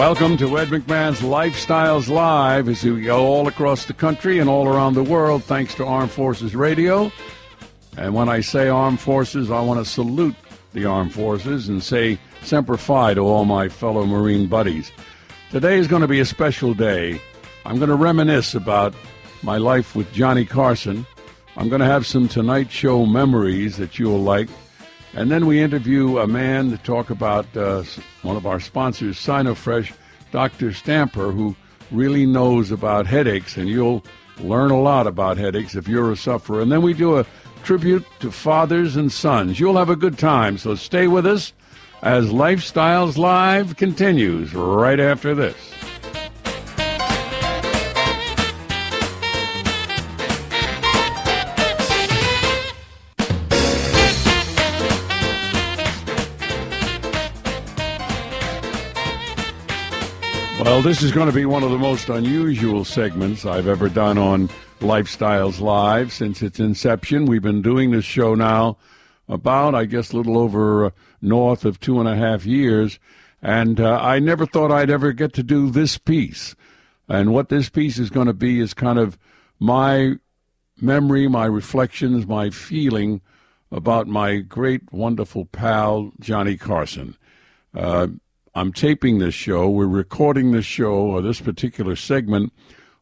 Welcome to Ed McMahon's Lifestyles Live as we go all across the country and all around the world thanks to Armed Forces Radio. And when I say Armed Forces, I want to salute the Armed Forces and say Semper Fi to all my fellow Marine buddies. Today is going to be a special day. I'm going to reminisce about my life with Johnny Carson. I'm going to have some Tonight Show memories that you'll like. And then we interview a man to talk about one of our sponsors, Sinofresh, Dr. Stamper, who really knows about headaches, and you'll learn a lot about headaches if you're a sufferer. And then we do a tribute to fathers and sons. You'll have a good time, so stay with us as Lifestyles Live continues right after this. Well, this is going to be one of the most unusual segments I've ever done on Lifestyles Live since its inception. We've been doing this show now about, I guess, a little over north of 2.5 years, and I never thought I'd ever get to do this piece. And what this piece is going to be is kind of my memory, my reflections, my feeling about my great, wonderful pal, Johnny Carson. I'm taping this show. We're recording this show, or this particular segment,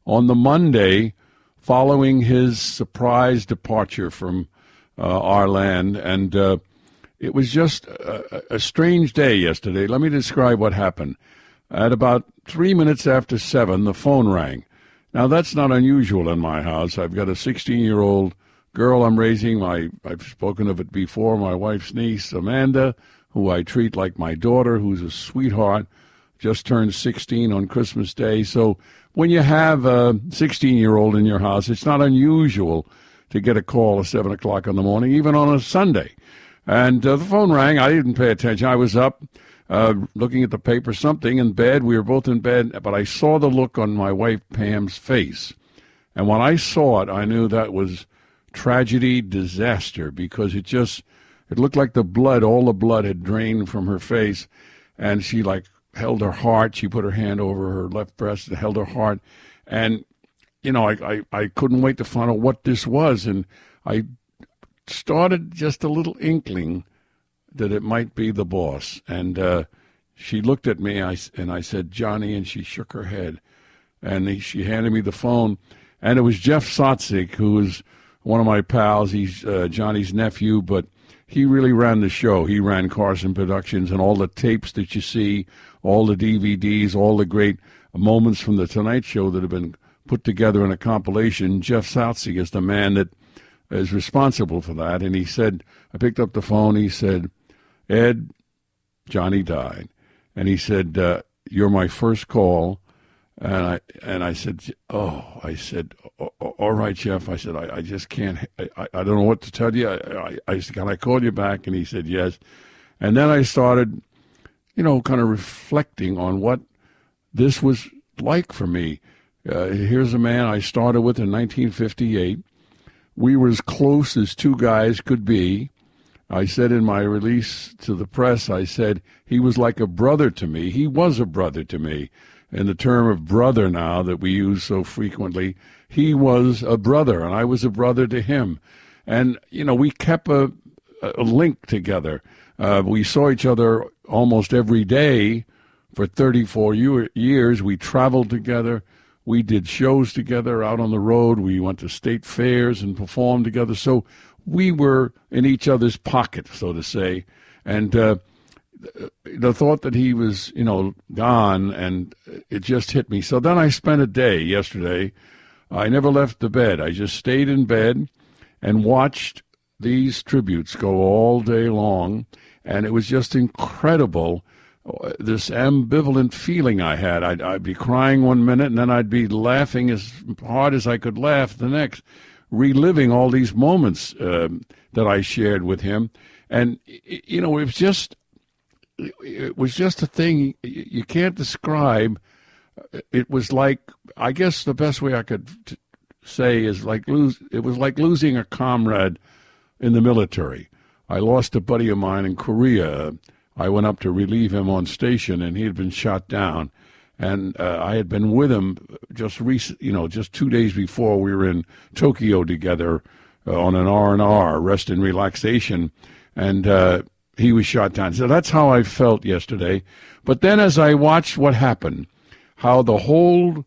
on the Monday following his surprise departure from our land. And it was just a strange day yesterday. Let me describe what happened. At about 3 minutes after 7, the phone rang. Now, that's not unusual in my house. I've got a 16-year-old girl I'm raising. I've spoken of it before, my wife's niece, Amanda, who I treat like my daughter, who's a sweetheart, just turned 16 on Christmas Day. So when you have a 16-year-old in your house, it's not unusual to get a call at 7 o'clock in the morning, even on a Sunday. And the phone rang. I didn't pay attention. I was up looking at the paper, something in bed. We were both in bed, but I saw the look on my wife Pam's face. And when I saw it, I knew that was tragedy, disaster, because it looked like all the blood had drained from her face, and she held her heart. She put her hand over her left breast and held her heart. And, I couldn't wait to find out what this was. And I started just a little inkling that it might be the boss. And she looked at me, and I said, "Johnny," and she shook her head. And she handed me the phone, and it was Jeff Sotzig, who is one of my pals. He's Johnny's nephew, but he really ran the show. He ran Carson Productions, and all the tapes that you see, all the DVDs, all the great moments from the Tonight Show that have been put together in a compilation. Jeff Sotzig is the man that is responsible for that. And he said, I picked up the phone. He said, "Ed, Johnny died." And he said, "You're my first call." And I said, "Oh," I said, "All right, Jeff." I said, I just can't, I don't know what to tell you. I said, "Can I call you back?" And he said, "Yes." And then I started, kind of reflecting on what this was like for me. Here's a man I started with in 1958. We were as close as two guys could be. I said in my release to the press, I said, he was like a brother to me. He was a brother to me. In the term of brother now that we use so frequently, he was a brother, and I was a brother to him. And, we kept a link together. We saw each other almost every day for 34 years. We traveled together. We did shows together out on the road. We went to state fairs and performed together. So we were in each other's pocket, so to say. And the thought that he was, gone, and it just hit me. So then I spent a day yesterday. I never left the bed. I just stayed in bed and watched these tributes go all day long, and it was just incredible, this ambivalent feeling I had. I'd be crying one minute, and then I'd be laughing as hard as I could laugh the next, reliving all these moments that I shared with him. And, it was just a thing you can't describe. It was like, I guess the best way I could say is it was like losing a comrade in the military. I lost a buddy of mine in Korea. I went up to relieve him on station, and he had been shot down. And I had been with him just 2 days before. We were in Tokyo together on an R&R, rest and relaxation, and he was shot down. So that's how I felt yesterday. But then as I watched what happened, how the whole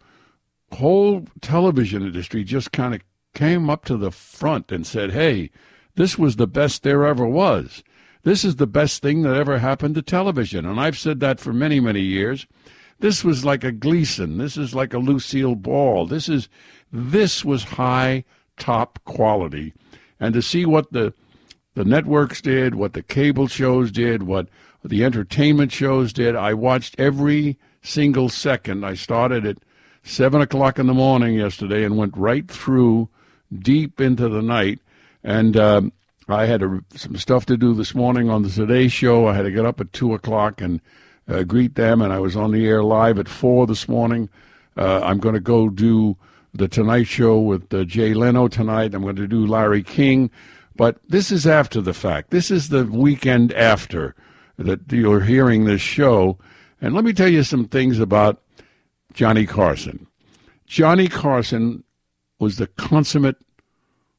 television industry just kind of came up to the front and said, hey, this was the best there ever was. This is the best thing that ever happened to television. And I've said that for many, many years. This was like a Gleason. This is like a Lucille Ball. This was high, top quality. And to see what the networks did, what the cable shows did, what the entertainment shows did, I watched every single second. I started at 7 o'clock in the morning yesterday and went right through deep into the night. And I had some stuff to do this morning on the Today Show. I had to get up at 2 o'clock and greet them, and I was on the air live at 4 this morning. I'm going to go do the Tonight Show with Jay Leno tonight. I'm going to do Larry King. But this is after the fact. This is the weekend after that you're hearing this show. And let me tell you some things about Johnny Carson. Johnny Carson was the consummate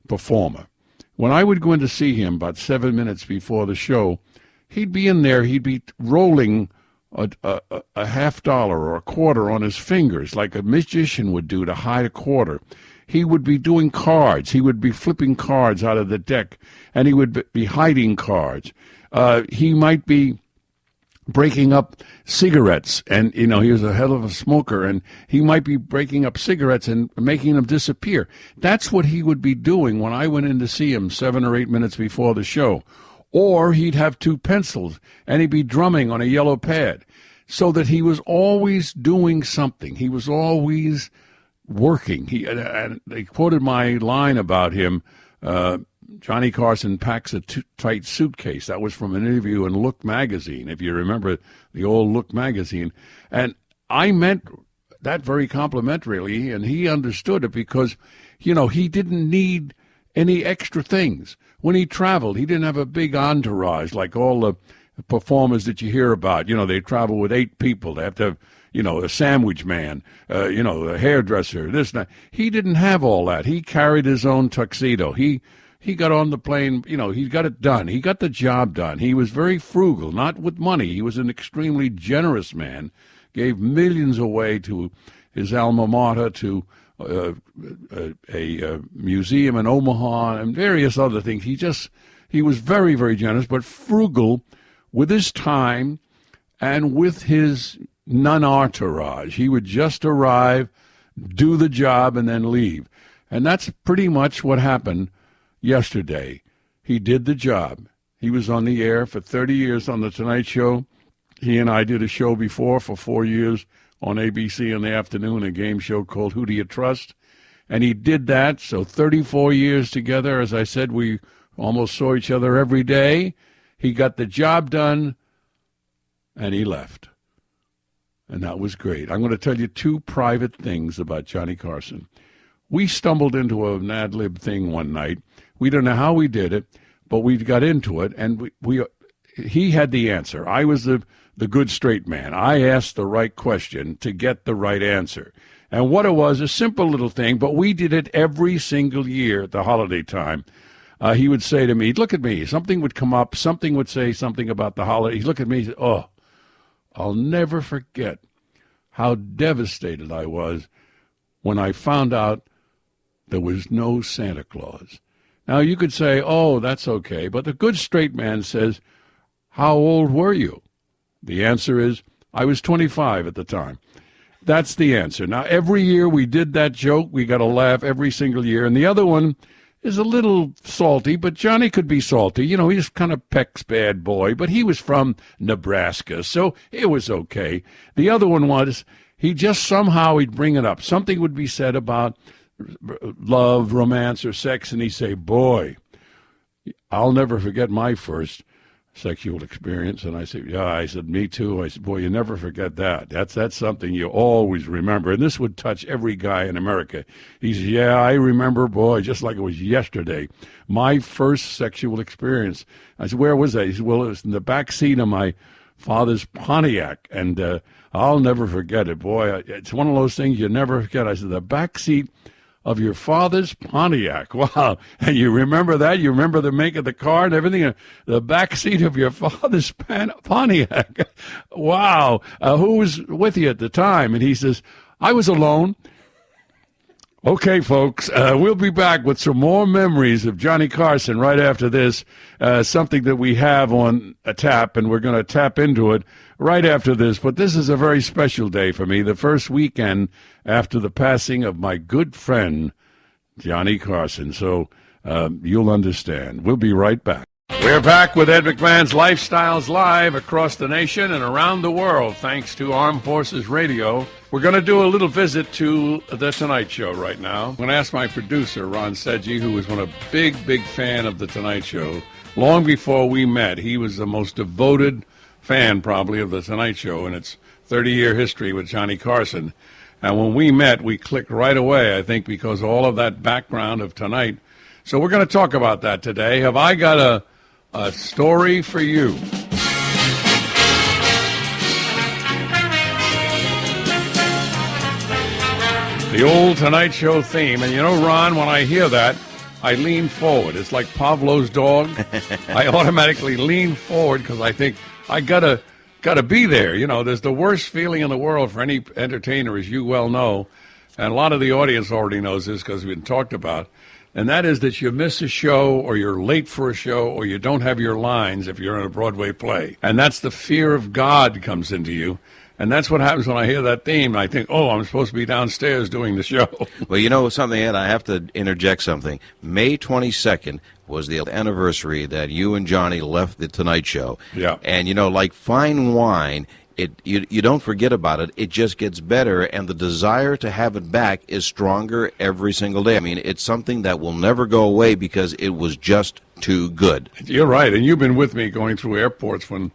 performer. When I would go in to see him about 7 minutes before the show, he'd be in there, he'd be rolling a $50 or a quarter on his fingers like a magician would do to hide a quarter. He would be doing cards. He would be flipping cards out of the deck, and he would be hiding cards. He might be breaking up cigarettes, and, he was a hell of a smoker, and he might be breaking up cigarettes and making them disappear. That's what he would be doing when I went in to see him 7 or 8 minutes before the show. Or he'd have 2 pencils, and he'd be drumming on a yellow pad, so that he was always doing something. He was always working. And they quoted my line about him, Johnny Carson packs a tight suitcase. That was from an interview in Look magazine, if you remember the old Look magazine. And I meant that very complimentarily, and he understood it because, he didn't need any extra things. When he traveled, he didn't have a big entourage like all the performers that you hear about. They travel with 8 people. They have to have, a sandwich man, a hairdresser, this and that. He didn't have all that. He carried his own tuxedo. He got on the plane, he got it done. He got the job done. He was very frugal, not with money. He was an extremely generous man, gave millions away to his alma mater, to a museum in Omaha, and various other things. He was very, very generous, but frugal with his time and with his non-entourage. He would just arrive, do the job, and then leave. And that's pretty much what happened yesterday. He did the job. He was on the air for 30 years on The Tonight Show. He and I did a show before for 4 years on ABC in the afternoon, a game show called Who Do You Trust? And he did that. So 34 years together. As I said, we almost saw each other every day. He got the job done, and he left. And that was great. I'm going to tell you 2 private things about Johnny Carson. We stumbled into an ad-lib thing one night. We don't know how we did it, but we got into it, and he had the answer. I was the good straight man. I asked the right question to get the right answer. And what it was, a simple little thing, but we did it every single year at the holiday time. He would say to me, he'd look at me, something would come up, something would say something about the holiday. He'd look at me and say, oh, I'll never forget how devastated I was when I found out there was no Santa Claus. Now, you could say, oh, that's okay, but the good straight man says, how old were you? The answer is, I was 25 at the time. That's the answer. Now, every year we did that joke. We got a laugh every single year. And the other one is a little salty, but Johnny could be salty. He's kind of Peck's bad boy, but he was from Nebraska, so it was okay. The other one was, he'd bring it up. Something would be said about love, romance, or sex, and he'd say, boy, I'll never forget my first sexual experience. And I said, yeah, I said, me too. I said, boy, you never forget that. That's something you always remember. And this would touch every guy in America. He said, yeah, I remember, boy, just like it was yesterday, my first sexual experience. I said, where was that? He said, well, it was in the back seat of my father's Pontiac. And I'll never forget it. Boy, it's one of those things you never forget. I said, the back seat of your father's Pontiac. Wow. And you remember that? You remember the make of the car and everything? The back seat of your father's Pontiac. Wow. Who was with you at the time? And he says, I was alone. Okay, folks, we'll be back with some more memories of Johnny Carson right after this, something that we have on a tap, and we're going to tap into it right after this. But this is a very special day for me, the first weekend after the passing of my good friend, Johnny Carson. So you'll understand. We'll be right back. We're back with Ed McMahon's Lifestyles Live across the nation and around the world, thanks to Armed Forces Radio. We're going to do a little visit to The Tonight Show right now. I'm going to ask my producer, Ron Sedgy, who was a big fan of The Tonight Show. Long before we met, he was the most devoted fan, probably, of The Tonight Show in its 30-year history with Johnny Carson. And when we met, we clicked right away, I think, because of all of that background of Tonight. So we're going to talk about that today. Have I got a story for you? The old Tonight Show theme. And you know, Ron, when I hear that, I lean forward. It's like Pavlov's dog. I automatically lean forward because I think I gotta be there. You know, there's the worst feeling in the world for any entertainer, as you well know, and a lot of the audience already knows this because we've been talked about. And that is that you miss a show or you're late for a show or you don't have your lines if you're in a Broadway play. And that's the fear of God comes into you. And that's what happens when I hear that theme. I think, oh, I'm supposed to be downstairs doing the show. Well, you know something, Ed, I have to interject something. May 22nd was the anniversary that you and Johnny left the Tonight Show. Yeah. And, you know, like fine wine, you don't forget about it. It just gets better, and the desire to have it back is stronger every single day. I mean, it's something that will never go away because it was just too good. You're right, and you've been with me going through airports when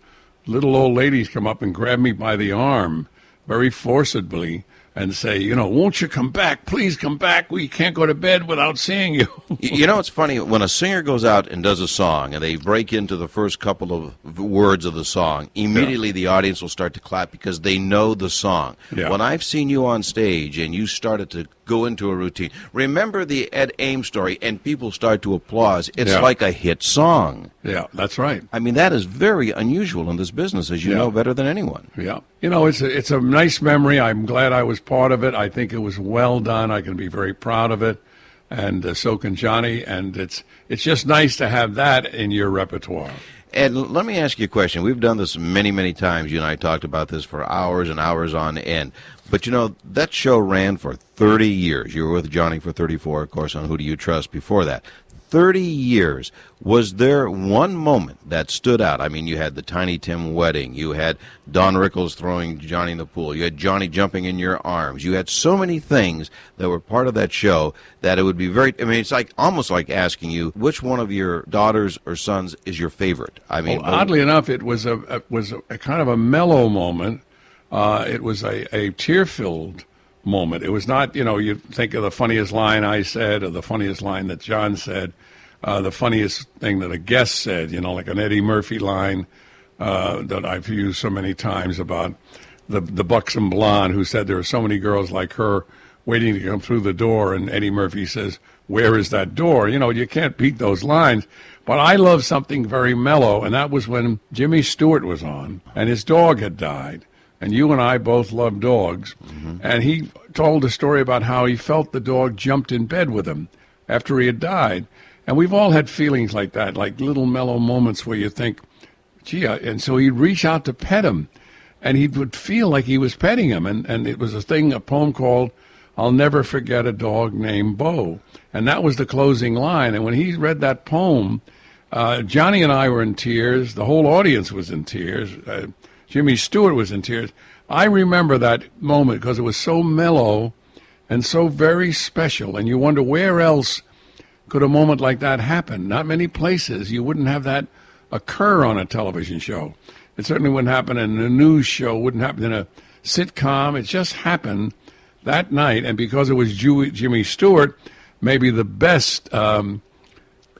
little old ladies come up and grab me by the arm very forcibly and say, you know, won't you come back? Please come back. We can't go to bed without seeing you. You know, it's funny. When a singer goes out and does a song and they break into the first couple of words of the song, immediately the audience will start to clap because they know the song. Yeah. When I've seen you on stage and you started to go into a routine, remember the Ed Ames story, and people start to applaud. It's like a hit song. Yeah, that's right. I mean, that is very unusual in this business, as you know better than anyone. Yeah. You know, it's a nice memory. I'm glad I was part of it. I think it was well done. I can be very proud of it. And so can Johnny. And it's just nice to have that in your repertoire. And let me ask you a question. We've done this many, many times. You and I talked about this for hours and hours on end. But, you know, that show ran for 30 years. You were with Johnny for 34, of course, on Who Do You Trust before that. 30 years. Was there one moment that stood out? I mean, you had the Tiny Tim wedding. You had Don Rickles throwing Johnny in the pool. You had Johnny jumping in your arms. You had so many things that were part of that show that it would be very, I mean, it's like almost like asking you, which one of your daughters or sons is your favorite? I mean, well, oddly enough, it was a kind of a mellow moment. It was a tear-filled moment. It was not, you know, you think of the funniest line I said or the funniest line that John said, the funniest thing that a guest said, you know, like an Eddie Murphy line that I've used so many times about the buxom blonde who said there are so many girls like her waiting to come through the door, and Eddie Murphy says, where is that door? You know, you can't beat those lines. But I love something very mellow, and that was when Jimmy Stewart was on, and his dog had died. And you and I both love dogs. Mm-hmm. And he told a story about how he felt the dog jumped in bed with him after he had died. And we've all had feelings like that, like little mellow moments where you think, gee, and so he'd reach out to pet him. And he would feel like he was petting him. And it was a poem called I'll Never Forget a Dog Named Bo. And that was the closing line. And when he read that poem, Johnny and I were in tears. The whole audience was in tears. Jimmy Stewart was in tears. I remember that moment because it was so mellow and so very special. And you wonder where else could a moment like that happen? Not many places. You wouldn't have that occur on a television show. It certainly wouldn't happen in a news show, wouldn't happen in a sitcom. It just happened that night. And because it was Jimmy Stewart, maybe the best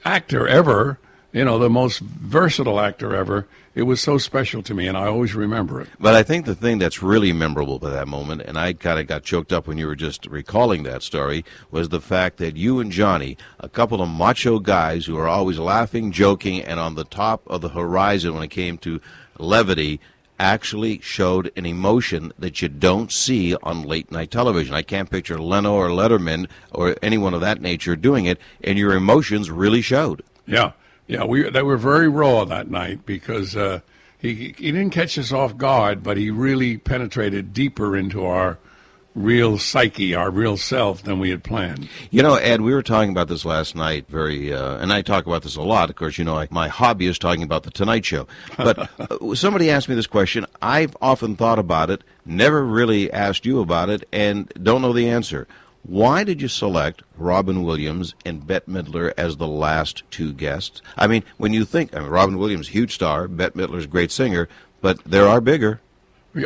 actor ever, the most versatile actor ever. It was so special to me, and I always remember it. But I think the thing that's really memorable about that moment, and I kind of got choked up when you were just recalling that story, was the fact that you and Johnny, a couple of macho guys who are always laughing, joking, and on the top of the horizon when it came to levity, actually showed an emotion that you don't see on late-night television. I can't picture Leno or Letterman or anyone of that nature doing it, and your emotions really showed. Yeah, they were very raw that night because he didn't catch us off guard, but he really penetrated deeper into our real psyche, our real self than we had planned. Ed, we were talking about this last night, and I talk about this a lot. Of course, my hobby is talking about The Tonight Show. But somebody asked me this question. I've often thought about it, never really asked you about it, and don't know the answer. Why did you select Robin Williams and Bette Midler as the last two guests? I mean, when you think, Robin Williams, huge star, Bette Midler's great singer, but there are bigger.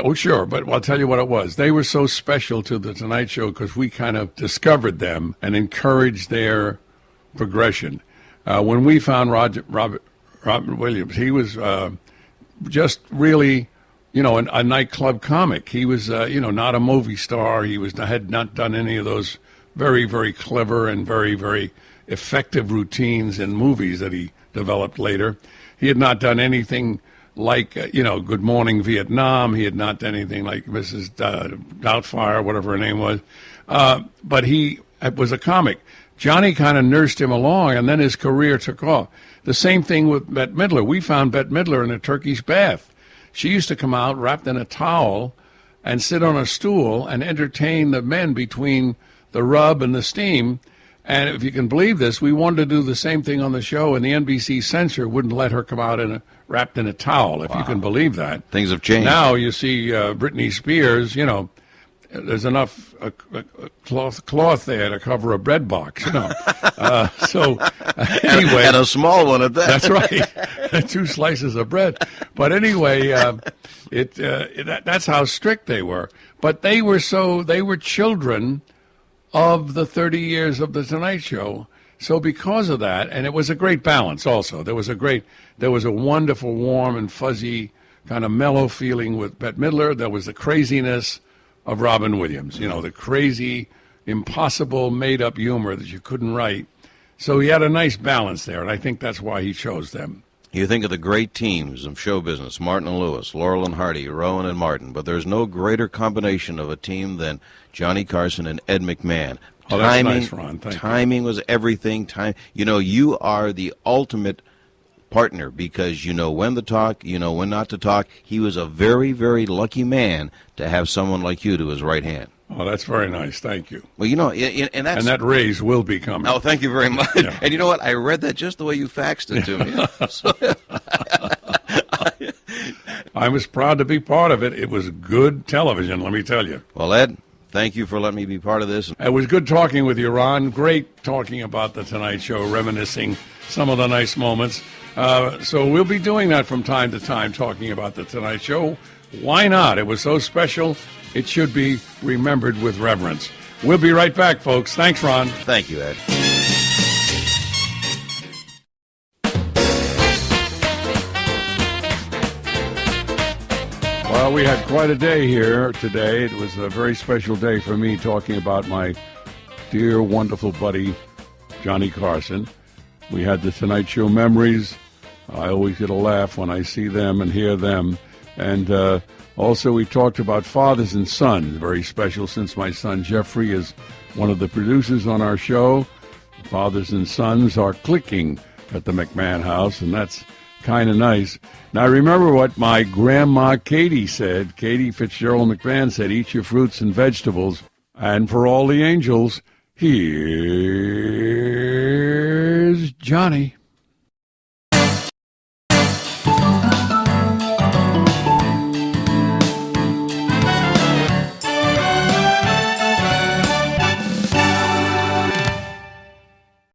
Oh, sure, but I'll tell you what it was. They were so special to The Tonight Show because we kind of discovered them and encouraged their progression. When we found Robin Williams, he was just really, a nightclub comic. He was, not a movie star. He had not done any of those very, very clever and very, very effective routines in movies that he developed later. He had not done anything like, Good Morning Vietnam. He had not done anything like Mrs. Doubtfire, whatever her name was. But he was a comic. Johnny kind of nursed him along, and then his career took off. The same thing with Bette Midler. We found Bette Midler in a Turkish bath. She used to come out wrapped in a towel and sit on a stool and entertain the men between the rub and the steam. And if you can believe this, we wanted to do the same thing on the show, and the NBC censor wouldn't let her come out wrapped in a towel, if you can believe that. Things have changed. Now you see Britney Spears, there's enough cloth there to cover a bread box, So anyway. And a small one at that. That's right. 2 slices of bread. But anyway, that's how strict they were. But they were children of the 30 years of The Tonight Show. So because of that, and it was a great balance also. There was a wonderful, warm and fuzzy kind of mellow feeling with Bette Midler. There was the craziness of Robin Williams, the crazy, impossible, made-up humor that you couldn't write. So he had a nice balance there, and I think that's why he chose them. You think of the great teams of show business, Martin and Lewis, Laurel and Hardy, Rowan and Martin, but there's no greater combination of a team than Johnny Carson and Ed McMahon. Oh, that's nice, Ron. Thank you. Timing was everything. You are the ultimate partner because you know when to talk, you know when not to talk. He was a very, very lucky man to have someone like you to his right hand. Oh, that's very nice. Thank you. Well, and that raise will be coming. Oh, thank you very much. Yeah. And you know what? I read that just the way you faxed it to me. I was proud to be part of it. It was good television, let me tell you. Well, Ed, thank you for letting me be part of this. It was good talking with you, Ron. Great talking about The Tonight Show, reminiscing some of the nice moments. So we'll be doing that from time to time, talking about The Tonight Show. Why not? It was so special. It should be remembered with reverence. We'll be right back, folks. Thanks, Ron. Thank you, Ed. Well, we had quite a day here today. It was a very special day for me talking about my dear, wonderful buddy, Johnny Carson. We had the Tonight Show memories. I always get a laugh when I see them and hear them. And also we talked about fathers and sons, very special since my son Jeffrey is one of the producers on our show. Fathers and sons are clicking at the McMahon house, and that's kind of nice. Now, remember what my grandma Katie said. Katie Fitzgerald McMahon said, eat your fruits and vegetables. And for all the angels, here's Johnny.